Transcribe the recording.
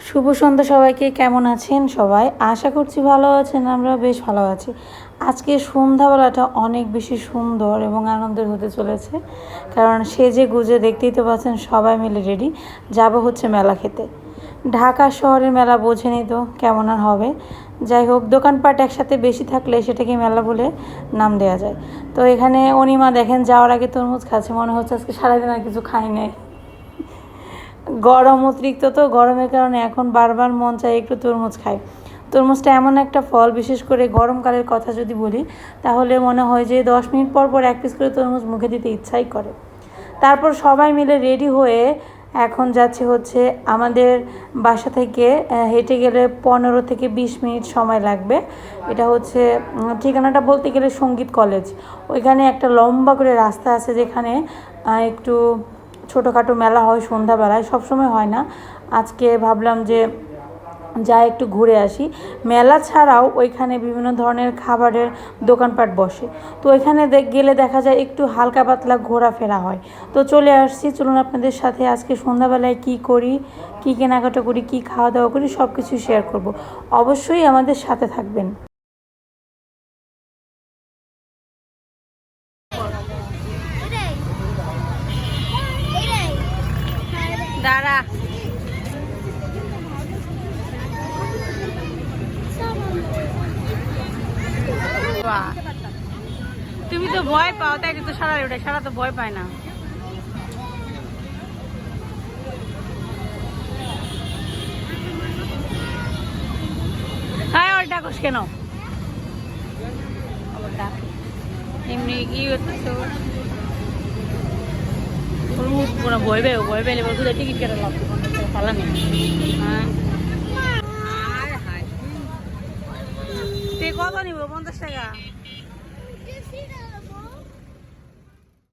শুভ সন্ধ্যা সবাইকে। কেমন আছেন সবাই? আশা করছি ভালো আছেন। আমরা বেশ ভালো আছি। আজকে সন্ধ্যাবেলাটা অনেক বেশি সুন্দর এবং আনন্দের হতে চলেছে, কারণ সেজে গুজে দেখতেই তো পাচ্ছেন সবাই মিলে রেডি যাব হচ্ছে মেলা খেতে। ঢাকা শহরের মেলা বোঝেনি তো কেমন আর হবে। যাই হোক, দোকানপাট একসাথে বেশি থাকলে সেটাকে মেলা বলে নাম দেওয়া যায়। তো এখানে অনিমা দেখেন যাওয়ার আগে তরমুজ খাচ্ছে, মনে হচ্ছে আজকে সারাদিন আর কিছু খাই নাই। গরম অতিরিক্ত, তো গরমের কারণে এখন বারবার মন চায় একটু তরমুজ খাই। তরমুজটা এমন একটা ফল, বিশেষ করে গরমকালের কথা যদি বলি, তাহলে মনে হয় যে 10 মিনিট পর পর এক পিস করে তরমুজ মুখে দিতে ইচ্ছাই করে। তারপর সবাই মিলে রেডি হয়ে এখন যাচ্ছে হচ্ছে আমাদের বাসা থেকে হেঁটে গেলে 15 থেকে 20 মিনিট সময় লাগবে। এটা হচ্ছে ঠিকানাটা বলতে গেলে সঙ্গীত কলেজ। ওইখানে একটা লম্বা করে রাস্তা আছে, যেখানে একটু ছোটোখাটো মেলা হয় সন্ধ্যাবেলায়, সবসময় হয় না। আজকে ভাবলাম যে যা একটু ঘুরে আসি। মেলা ছাড়াও ওইখানে বিভিন্ন ধরনের খাবারের দোকানপাট বসে, তো ওইখানে গেলে দেখা যায় একটু হালকা পাতলা ঘোরাফেরা হয়। তো চলে আসছি, চলুন আপনাদের সাথে আজকে সন্ধ্যাবেলায় কি করি, কি কেনাকাটা করি, কি খাওয়া দাওয়া করি, সব কিছু শেয়ার করব। অবশ্যই আমাদের সাথে থাকবেন। দাঁড়া, তুমি তো ভয় পাও, তাই তো সারা ওটা সারা তো ভয় পায় না। হ্যাঁ, ওর ডাকস কেন? এমনি কি করতেছো? ভয় পেয়ে ভয় পেলে টিকিট কেটে লাগতো, খেলা নেই। হ্যাঁ, কত নিব? 50 টাকা।